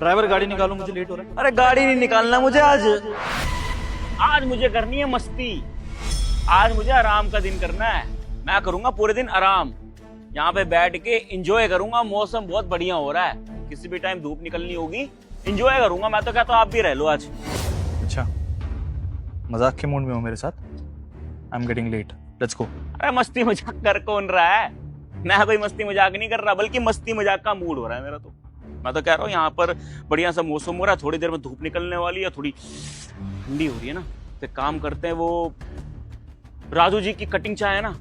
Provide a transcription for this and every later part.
Driver गाड़ी निकालो, मुझे लेट हो रहा है। अरे गाड़ी नहीं निकालना मुझे आज मुझे करनी है मस्ती। आज मुझे आराम का दिन करना है। मैं करूंगा पूरे दिन आराम, यहाँ पे बैठ के एंजॉय करूंगा। मौसम बहुत बढ़िया हो रहा है, किसी भी टाइम धूप निकलनी होगी, एंजॉय करूंगा। मैं तो कहता हूँ आप भी रह लो आज। अच्छा, मजाक के मूड में हो मेरे साथ? I am getting late, let's go. अरे मस्ती मजाक कर कौन रहा है? मैं कोई मस्ती मजाक नहीं कर रहा, बल्कि मस्ती मजाक का मूड हो रहा है मेरा। तो मैं तो कह रहा हूँ यहाँ पर बढ़िया सा मौसम हो रहा है, थोड़ी देर में धूप निकलने वाली है, थोड़ी ठंडी हो रही है ना। तो काम करते हैं, वो राजू जी की कटिंग चाय है ना,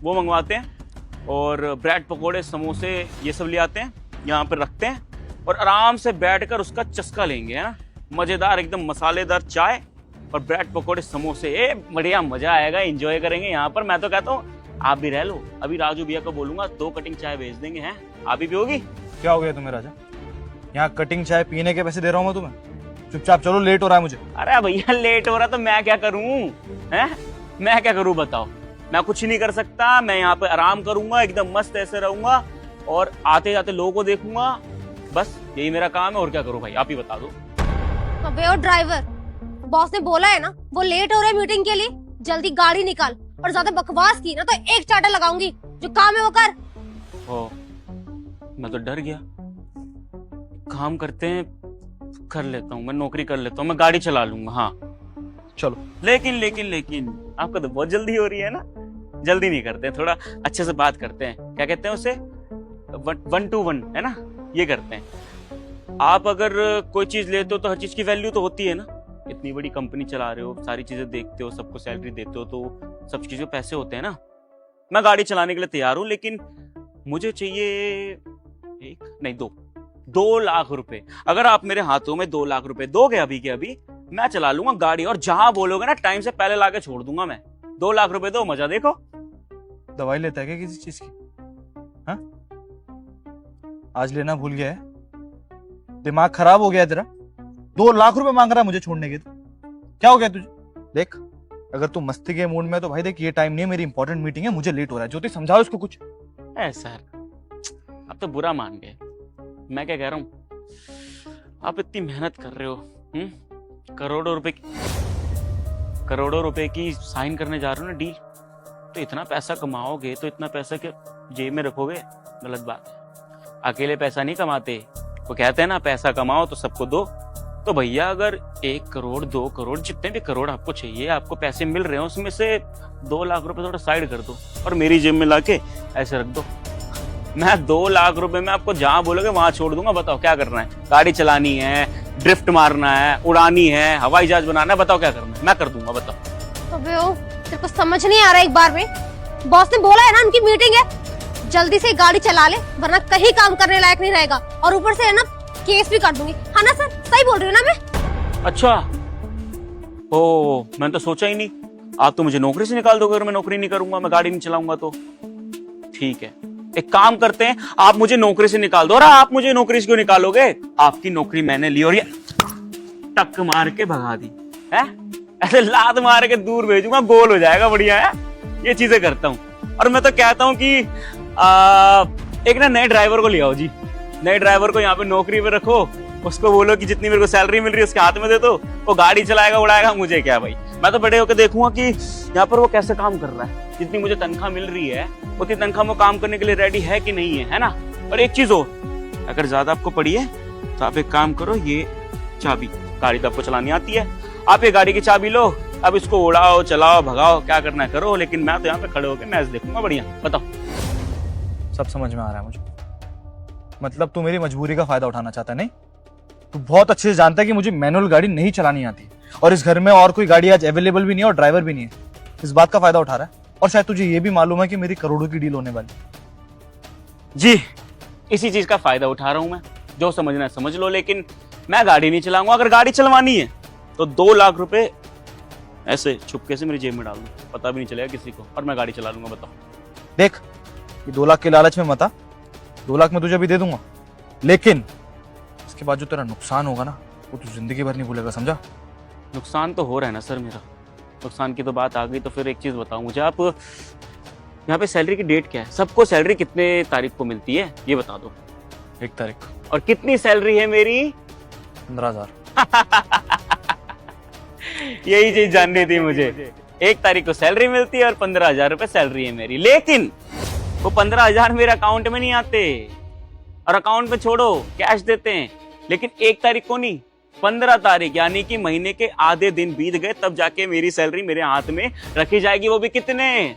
वो मंगवाते हैं, और ब्रेड पकोड़े समोसे ये सब ले आते हैं, यहाँ पर रखते हैं, और आराम से बैठकर उसका चस्का लेंगे, है ना। मजेदार एकदम मसालेदार चाय और ब्रेड पकोड़े समोसे, बढ़िया मजा आएगा, एंजॉय करेंगे यहाँ पर। मैं तो कहता हूँ आप भी रह लो। अभी राजू भैया को बोलूंगा 2 कटिंग चाय भेज देंगे, हैं? आप भी पियोगी? क्या हो गया तुम्हें राजा? यहाँ कटिंग चाय पीने के पैसे दे रहा हूँ मैं तुम्हें, चुपचाप चलो, लेट हो रहा है मुझे। अरे भैया लेट हो रहा तो मैं क्या करूं, हैं? मैं क्या करूं बताओ? मैं कुछ नहीं कर सकता। मैं यहाँ पे आराम करूंगा, एकदम मस्त ऐसे रहूंगा, और आते जाते लोगों को देखूंगा। बस यही मेरा काम है, और क्या करूं भाई, आप ही बता दो। अबे ओ ड्राइवर, बॉस ने बोला है ना वो लेट हो रहा है मीटिंग के लिए, जल्दी गाड़ी निकाल। और ज्यादा बकवास की ना तो एक चाटा लगाऊंगी। जो काम है वो कर। ओ, मैं तो डर गया। काम करते हैं, कर लेता हूँ, मैं नौकरी कर लेता हूँ, मैं गाड़ी चला लूंगा। हाँ चलो। लेकिन आपको तो बहुत जल्दी हो रही है ना। जल्दी नहीं करते, थोड़ा अच्छे से बात करते हैं। क्या कहते हैं उसे? 1 to 1, है ना, ये करते हैं। आप अगर कोई चीज लेते हो तो हर चीज की वैल्यू तो होती है ना। इतनी बड़ी कंपनी चला रहे हो, सारी चीजें देखते हो, सबको सैलरी देते हो, तो सब चीजों पैसे होते हैं ना। मैं गाड़ी चलाने के लिए तैयार हूँ, लेकिन मुझे चाहिए 2 लाख रुपए। अगर आप मेरे हाथों में 2 लाख रुपए दोगे अभी के अभी, मैं चला लूंगा गाड़ी, और जहां बोलोगे ना टाइम से पहले लाके छोड़ दूंगा मैं। 2 लाख रुपए दो, मजा देखो। दवाई लेता है क्या किसी चीज की? हाँ, आज लेना भूल गया है? दिमाग खराब हो गया है तेरा? 2 लाख रुपए मांग रहा है मुझे छोड़ने के? तो क्या हो गया तुझे? देख, अगर तू मस्ती के मूड में तो भाई देख, ये टाइम नहीं है, मेरी इंपॉर्टेंट मीटिंग है, मुझे लेट हो रहा है। ज्योति समझाओ इसको कुछ। सर आप तो बुरा मान गए। मैं क्या कह रहा हूँ, आप इतनी मेहनत कर रहे हो, करोड़ों रुपए की साइन करने जा रहे हो ना डील, तो इतना पैसा कमाओगे तो इतना पैसा क्या जेब में रखोगे? गलत बात है। अकेले पैसा नहीं कमाते, वो कहते हैं ना पैसा कमाओ तो सबको दो। तो भैया अगर 1 करोड़ 2 करोड़ जितने भी करोड़ आपको चाहिए, आपको पैसे मिल रहे हो, उसमें से 2 लाख रुपए थोड़ा साइड कर दो और मेरी जेब में लाके ऐसे रख दो। मैं 2 लाख रुपए में आपको जहां बोलोगे वहां छोड़ दूंगा। बताओ क्या करना है? गाड़ी चलानी है, ड्रिफ्ट मारना है, उड़ानी है, हवाई जहाज बनाना है, बताओ क्या करना है? मैं कर दूंगा, बताओ। अबे ओ, तेरे को समझ नहीं आ रहा? एक बार में बॉस ने बोला है ना उनकी मीटिंग है, जल्दी से गाड़ी चला ले, वरना कहीं काम करने लायक नहीं रहेगा। और ऊपर से है ना केस भी कर दूंगी, है ना सर? सही बोल रही हूँ ना मैं? अच्छा, ओ मैंने तो सोचा ही नहीं। आप तो मुझे नौकरी से निकाल दोगे अगर मैं नौकरी नहीं करूंगा, मैं गाड़ी नहीं चलाऊंगा तो। ठीक है, एक काम करते हैं, आप मुझे नौकरी से निकाल दो। और आप मुझे नौकरी से क्यों निकालोगे? आपकी नौकरी मैंने ली और ये टक मार के भगा दी है। ऐसे लात मार के दूर भेजूंगा, गोल हो जाएगा, बढ़िया है। ये चीजें करता हूँ। और मैं तो कहता हूँ कि एक ना नए ड्राइवर को ले आओ जी। नए ड्राइवर को यहाँ पे नौकरी पे रखो, उसको बोलो कि जितनी मेरे को सैलरी मिल रही है उसके हाथ में दे दो, वो गाड़ी चलाएगा उड़ाएगा, मुझे क्या भाई। मैं तो बड़े होकर देखूंगा कि यहाँ पर वो कैसे काम कर रहा है। जितनी मुझे तनख्वाह मिल रही है उतनी तनख्वाह में काम करने के लिए रेडी है कि नहीं है ना। और एक चीज हो, अगर ज्यादा आपको पड़ी है तो आप एक काम करो, ये चाबी, गाड़ी तो आपको चलानी आती है, आप ये गाड़ी की चाबी लो, अब इसको उड़ाओ चलाओ भगाओ, क्या करना है करो, लेकिन मैं तो यहाँ पे खड़े होकर मैच देखूंगा। बढ़िया, बताओ। सब समझ में आ रहा है मुझे। मतलब तू मेरी मजबूरी का फायदा उठाना चाहता है? नहीं, तू बहुत अच्छे से जानता है कि मुझे मैनुअल गाड़ी नहीं चलानी आती, और इस घर में और कोई गाड़ी आज अवेलेबल भी नहीं है और ड्राइवर भी नहीं है। इस बात का फायदा उठा रहा है। और शायद तुझे ये भी मालूम है कि मेरी करोड़ों की डील होने वाली। जी, इसी चीज का फायदा उठा रहा हूं मैं। जो समझना है समझ लो, लेकिन मैं गाड़ी नहीं चलाऊंगा। अगर गाड़ी चलवानी है तो 2 लाख रुपए ऐसे छुपके से मेरी जेब में डाल दो, पता भी नहीं चलेगा किसी को, और मैं गाड़ी चला लूंगा। बताओ। देख, ये 2 लाख के लालच में मत आ। 2 लाख में तुझे भी दे दूंगा, लेकिन इसके बाद जो तेरा नुकसान होगा ना, वो तू जिंदगी भर नहीं भूलेगा, समझा? नुकसान तो हो रहा है ना सर मेरा। नुकसान की तो बात आ गई तो फिर एक चीज बताओ मुझे आप, यहाँ पे सैलरी की डेट क्या है? सबको सैलरी कितने तारीख को मिलती है ये बता दो। 1 तारीख। और कितनी सैलरी है मेरी? 15,000। यही चीज जाननी थी मुझे। 1 तारीख को सैलरी मिलती है और 15,000 रुपए सैलरी है मेरी, लेकिन वो 15,000 मेरे अकाउंट में नहीं आते। और अकाउंट में छोड़ो, कैश देते हैं, लेकिन 1 तारीख को नहीं, 15 तारीख यानी कि महीने के आधे दिन बीत गए तब जाके मेरी सैलरी मेरे हाथ में रखी जाएगी। वो भी कितने?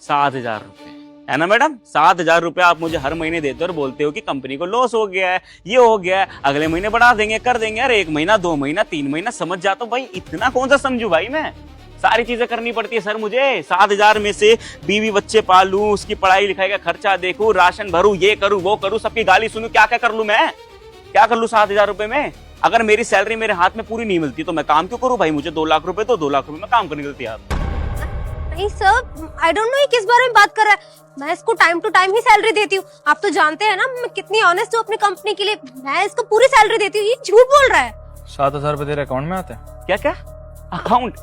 7,000 रुपए, है ना मैडम? 7,000 रुपए आप मुझे हर महीने देते हो और बोलते हो कि कंपनी को लॉस हो गया है, ये हो गया है, अगले महीने बढ़ा देंगे, कर देंगे। यार 1 महीना, 2 महीना, 3 महीना समझ जाता हूँ भाई, इतना कौन सा समझू भाई मैं? सारी चीजें करनी पड़ती है सर मुझे। 7,000 में से बीवी बच्चे पालूं, उसकी पढ़ाई लिखाई का खर्चा देखूं, राशन भरूं, ये करूं, वो करूं, सबकी गाली सुनूं, क्या क्या कर लूं मैं? क्या कर लूं 7,000 रुपए में? अगर मेरी सैलरी मेरे हाथ में पूरी नहीं मिलती तो मैं काम क्यों करूं भाई? मुझे 2 लाख रुपए, तो 2 लाख रुपए में काम करने के लिए तैयार। नहीं सर, आई डोंट नो ये किस बारे में बात कर रहा है। मैं इसको टाइम टू टाइम ही सैलरी देती हूँ। आप तो जानते हैं ना मैं कितनी ऑनेस्ट हूँ अपनी कंपनी के लिए। मैं इसको पूरी सैलरी देती हूँ। ये झूठ बोल रहा है। 7,000 रुपए तेरे अकाउंट में आते हैं? क्या क्या? अकाउंट?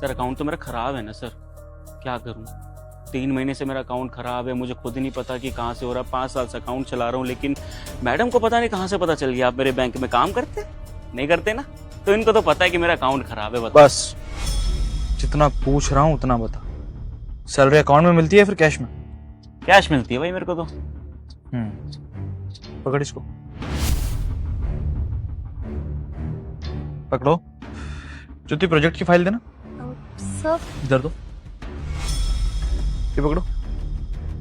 सर अकाउंट तो मेरा खराब है ना सर, क्या करूं? 3 महीने से मेरा अकाउंट खराब है, मुझे खुद ही नहीं पता कि कहाँ से हो रहा है। 5 साल से अकाउंट चला रहा हूँ, लेकिन मैडम को पता नहीं कहाँ से पता चल गया। आप मेरे बैंक में काम करते नहीं करते ना, तो इनको तो पता है कि मेरा अकाउंट खराब है। बता। बस जितना पूछ रहा हूँ उतना बता। सैलरी अकाउंट में मिलती है फिर कैश में? कैश मिलती है भाई मेरे को तो। पकड़ इसको, पकड़ो। ज्योति प्रोजेक्ट की फाइल देना। सर इधर दो, ये पकड़ो।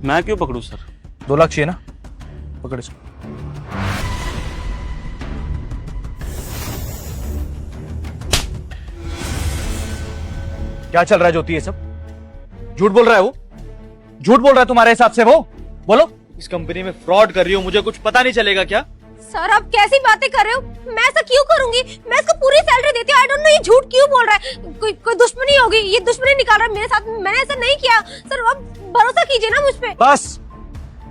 मैं क्यों पकड़ू सर? 2 लाख चाहिए ना, पकड़ इसको। क्या चल रहा है ज्योति? ये सब झूठ बोल रहा है वो, झूठ बोल रहा है तुम्हारे हिसाब से वो? बोलो, इस कंपनी में फ्रॉड कर रही हो, मुझे कुछ पता नहीं चलेगा क्या? सर आप कैसी बातें कर रहे हो? मैं ऐसा क्यों करूंगी? मैं इसको पूरी सैलरी देती हूँ। आई डोंट नो ये झूठ क्यों बोल रहा है। कोई दुश्मनी होगी, ये दुश्मनी निकाल रहा है मेरे साथ। मैंने ऐसा नहीं किया। सर आप भरोसा कीजिए ना मुझ पे। बस,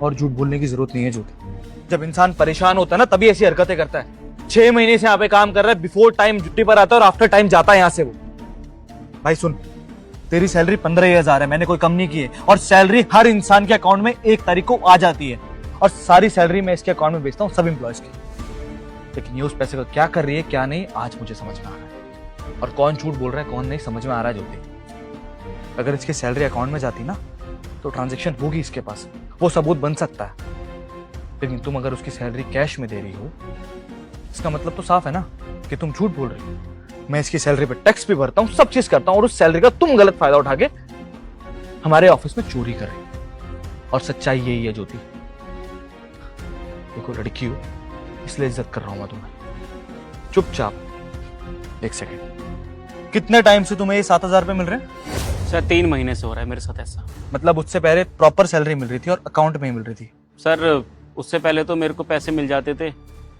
और झूठ बोलने की जरूरत नहीं है ज्योति। जब इंसान परेशान होता है ना तभी ऐसी हरकतें करता है। 6 महीने से यहाँ पे काम कर रहा है, बिफोर टाइम छुट्टी पर आता है और आफ्टर टाइम जाता है यहाँ से वो। भाई सुन, तेरी सैलरी 15,000 है, मैंने कोई कम नहीं की है। और सैलरी हर इंसान के अकाउंट में 1 तारीख को आ जाती है, और सारी सैलरी मैं इसके अकाउंट में भेजता हूँ सब एम्प्लॉयज की। लेकिन ये उस पैसे को क्या कर रही है क्या नहीं, आज मुझे समझ में आ रहा है। और कौन झूठ बोल रहा है कौन नहीं समझ में आ रहा है ज्योति। अगर इसकी सैलरी अकाउंट में जाती ना तो ट्रांजेक्शन होगी इसके पास, वो सबूत बन सकता है। लेकिन तुम अगर उसकी सैलरी कैश में दे रही हो, इसका मतलब तो साफ है ना कि तुम झूठ बोल रही हो। मैं इसकी सैलरी पे टैक्स भी भरता हूँ, सब चीज करता हूँ, और उस सैलरी का तुम गलत फायदा उठा के हमारे ऑफिस में चोरी कर रही हो। और सच्चाई यही है ज्योति। देखो लड़की हो इसलिए इज्जत कर रहा हूं मैं तुम्हें। चुपचाप 1 सेकंड, कितने टाइम से तुम्हें ये 7,000 रुपए मिल रहे हैं? सर 3 महीने से हो रहा है मेरे साथ ऐसा। मतलब उससे पहले प्रॉपर सैलरी मिल रही थी और अकाउंट में ही मिल रही थी? सर उससे पहले तो मेरे को पैसे मिल जाते थे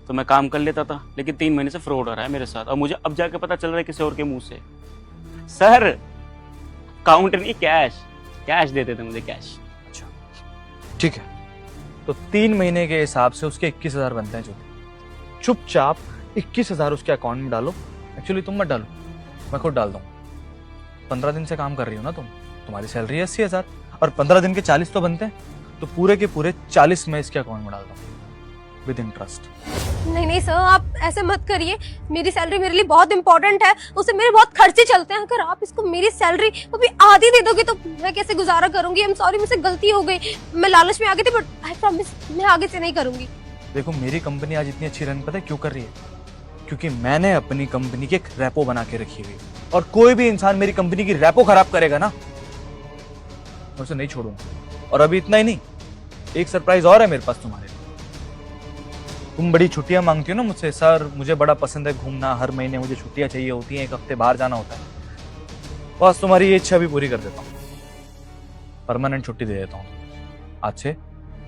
तो मैं काम कर लेता था, लेकिन 3 महीने से फ्रॉड हो रहा है मेरे साथ, और मुझे अब जाके पता चल रहा है किसी और के मुंह से। सर अकाउंट नहीं, कैश देते थे मुझे, कैश। अच्छा ठीक है, तो 3 महीने के हिसाब से उसके 21,000 बनते हैं। जो चुपचाप 21,000 उसके अकाउंट में डालो। एक्चुअली तुम मत डालो, मैं खुद डाल दूंगा। 15 दिन से काम कर रही हो ना तुम, तुम्हारी सैलरी 80,000 और 15 दिन के 40 तो बनते हैं, तो पूरे के पूरे 40 मैं इसके अकाउंट में डाल दूंगा विद इंटरेस्ट। नहीं सर, आप ऐसे मत करिए। मेरी सैलरी मेरे लिए बहुत इंपॉर्टेंट है, उससे मेरे बहुत खर्चे चलते हैं। अगर आप इसको मेरी सैलरी वो भी आधी दे दोगे तो मैं कैसे गुजारा करूंगी? आई एम सॉरी, मुझसे गलती हो गई, मैं लालच में आ गई थी, बट आई प्रॉमिस मैं आगे से नहीं करूंगी। देखो मेरी कंपनी आज इतनी अच्छी रन पता है क्यों कर रही है? क्योंकि मैंने अपनी कंपनी की एक रैपो बना के रखी हुई, और कोई भी इंसान मेरी कंपनी की रैपो खराब करेगा ना, मैं उसे नहीं छोड़ूंगा। और अभी इतना ही नहीं, एक सरप्राइज और है मेरे पास तुम्हारे लिए। तुम बड़ी छुट्टियां मांगती हो ना मुझसे, सर मुझे बड़ा पसंद है घूमना, हर महीने मुझे छुट्टियां चाहिए होती हैं, 1 हफ्ते बाहर जाना होता है। बस तुम्हारी ये इच्छा भी पूरी कर देता हूँ, परमानेंट छुट्टी दे देता हूँ। आज से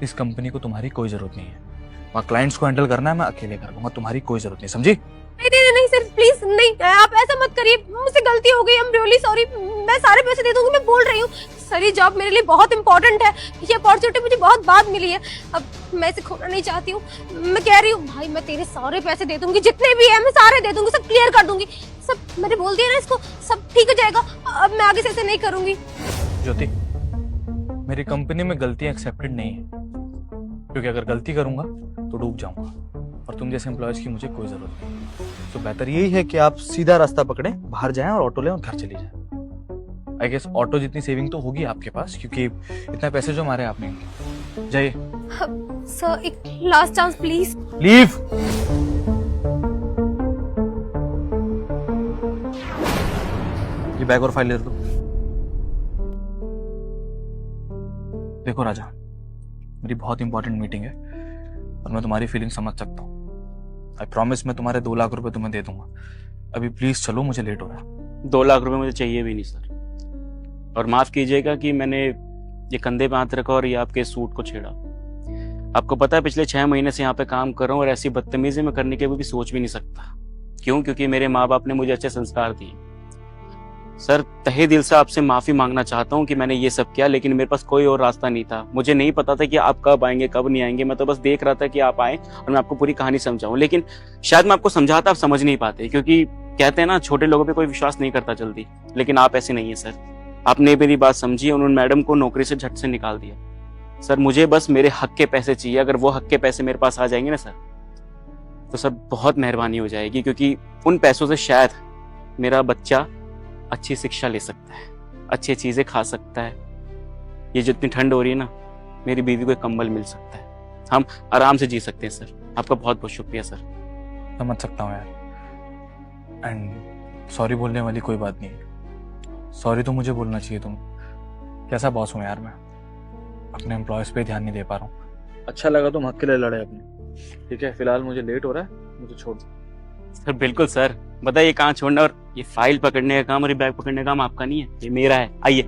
इस कंपनी को तुम्हारी कोई जरूरत नहीं है, वहाँ क्लाइंट्स को हैंडल करना है मैं अकेले कर लूंगा, तुम्हारी कोई जरूरत नहीं, समझी? नहीं सर प्लीज नहीं, आप ऐसा मत करिए, मुझसे गलती हो गई, आई एम रियली सॉरी। मैं सारे पैसे दे दूंगी, मैं बोल रही हूँ। सर ये जॉब मेरे लिए बहुत इंपॉर्टेंट है, ये अपॉर्चुनिटी मुझे बहुत बाद मिली है, अब मैं इसे खोना नहीं चाहती हूँ। मैं कह रही हूँ भाई मैं तेरे सारे पैसे दे दूंगी, जितने भी है मैं सारे दे दूंगी, सब क्लियर कर दूंगी, सब मैंने बोल दिया ना इसको, सब ठीक हो जाएगा। अब मैं आगे से ऐसे नहीं करूंगी। ज्योति मेरी कंपनी में गलतियां एक्सेप्टेड नहीं है, क्योंकि अगर गलती करूंगा तो डूब जाऊंगा। और तुम जैसे एम्प्लॉयज की मुझे कोई जरूरत नहीं। तो बेहतर यही है कि आप सीधा रास्ता पकड़े, बाहर जाएं और ऑटो लें और घर चली जाएं। आई गेस ऑटो जितनी सेविंग तो होगी आपके पास, क्योंकि इतना पैसे जो मारे आपने। जाइए। सर एक लास्ट चांस प्लीज। लीव। ये बैग और फाइल ले दो। देखो राजा, मेरी बहुत इंपॉर्टेंट मीटिंग है और मैं तुम्हारी फीलिंग समझ सकता हूँ। आई प्रॉमिस मैं तुम्हारे 2 लाख रुपए तुम्हें दे दूंगा। अभी प्लीज चलो, मुझे लेट हो रहा है। 2 लाख रुपए मुझे चाहिए भी नहीं सर, और माफ कीजिएगा कि मैंने ये कंधे पे हाथ रखा और ये आपके सूट को छेड़ा। आपको पता है पिछले 6 महीने से यहाँ पे काम कर रहा हूँ और ऐसी बदतमीजी में करने के भी सोच भी नहीं सकता। क्यों? क्योंकि मेरे माँ बाप ने मुझे अच्छे संस्कार दिए। सर तहे दिल से आपसे माफी मांगना चाहता हूँ कि मैंने ये सब किया, लेकिन मेरे पास कोई और रास्ता नहीं था। मुझे नहीं पता था कि आप कब आएंगे कब नहीं आएंगे। मैं तो बस देख रहा था कि आप आए और मैं आपको पूरी कहानी समझाऊं, लेकिन शायद मैं आपको समझाता आप समझ नहीं पाते, क्योंकि कहते हैं ना छोटे लोगों पे कोई विश्वास नहीं करता जल्दी। लेकिन आप ऐसे नहीं है सर, आपने मेरी बात समझी। उन्होंने मैडम को नौकरी से झट से निकाल दिया। सर मुझे बस मेरे हक के पैसे चाहिए। अगर वो हक के पैसे मेरे पास आ जाएंगे ना सर, तो सर बहुत मेहरबानी हो जाएगी, क्योंकि उन पैसों से शायद मेरा बच्चा अच्छी शिक्षा ले सकता है, अच्छी चीजें खा सकता है। ये जितनी ठंड हो रही है ना, मेरी बीवी को एक कंबल मिल सकता है, हम आराम से जी सकते हैं। सर आपका बहुत बहुत शुक्रिया सर। समझ सकता हूँ यार, एंड सॉरी बोलने वाली कोई बात नहीं है। सॉरी तो मुझे बोलना चाहिए। तुम कैसा बॉस हूँ यार मैं, अपने एम्प्लॉयज पे ध्यान नहीं दे पा रहा हूँ। अच्छा लगा तुम हक के लिए लड़े अपने। ठीक है, फिलहाल मुझे लेट हो रहा है, मुझे छोड़ दो। सर बिल्कुल सर, बताइए कहाँ छोड़ना, और ये फाइल पकड़ने का काम और ये बैग पकड़ने का काम आपका नहीं है, ये मेरा है। आइए।